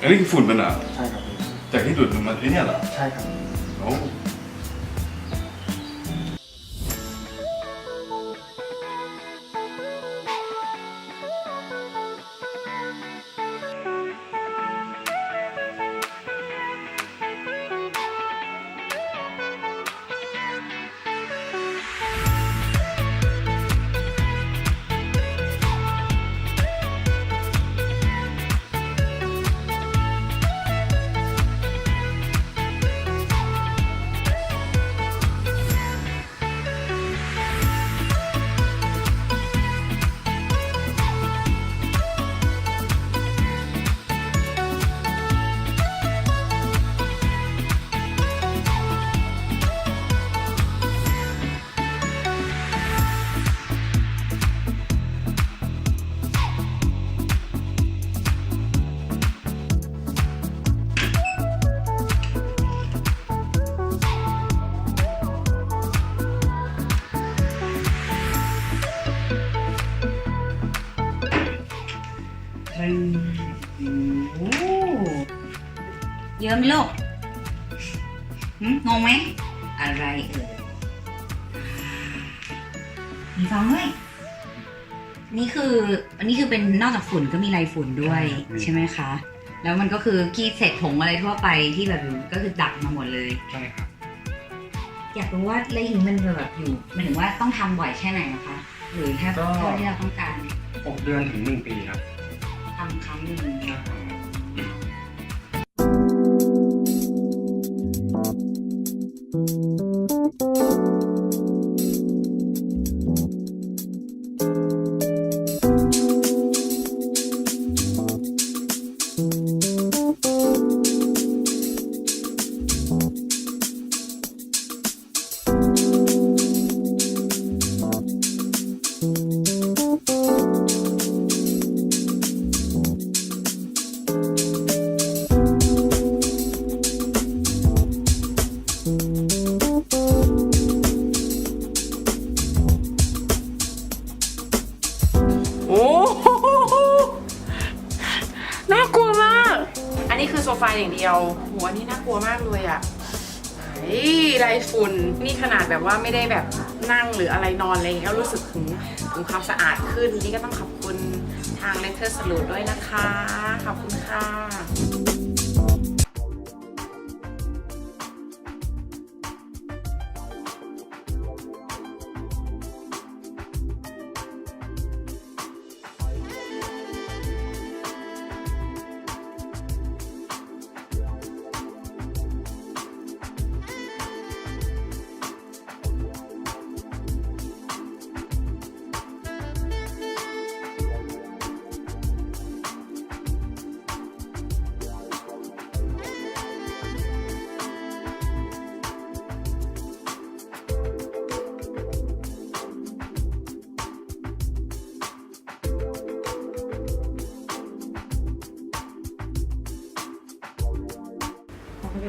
อันนี้คือฝุ่นมันอ่ะใช่ครับจากที่ดูดมันไอ้เนี่ยเหรอใช่ครับโอ้เยอะไหมลูกงงไหมอะไรมีฟองด้วยนี่คือเป็นนอกจากฝุ่นก็มีไรฝุ่นด้วยใช่ไหมคะแล้วมันก็คือขี้เศษผงอะไรทั่วไปที่แบบก็คือดักมาหมดเลยใช่ครับอยากรู้ว่าไรหินมันแบบอยู่มันถึงว่าต้องทำบ่อยแค่ไหนนะคะหรือแค่เท่าที่เราต้องการ6 เดือนถึง1 ปีครับทำครั้งหนึ่งนี่คือโซฟาอย่างเดียวหัวนี่น่ากลัวมากเลยอ่ะไรฝุ่นนี่ขนาดแบบว่าไม่ได้แบบนั่งหรืออะไรนอนอะไรอย่างเงี้ยรู้สึกถึงความสะอาดขึ้นนี่ก็ต้องขอบคุณทางเลเทอร์สลูดด้วยนะคะขอบคุณค่ะ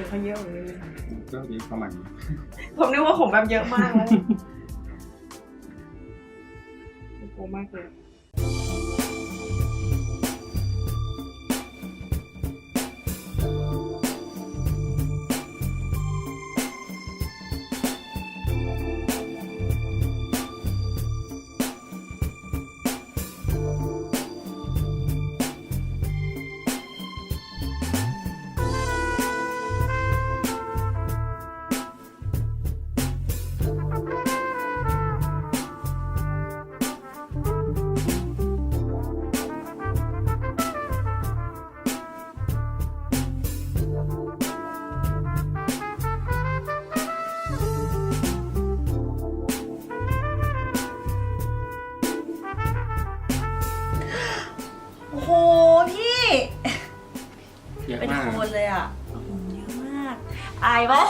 เขาเยอะเลยก็ดีประมาณนี้ผมนึกว่าผมแบบเยอะมากแล้วโอ้มากเลยโอ้โหพี่เป็นโคนเลยอ่ะเยอะมากอายบ้าง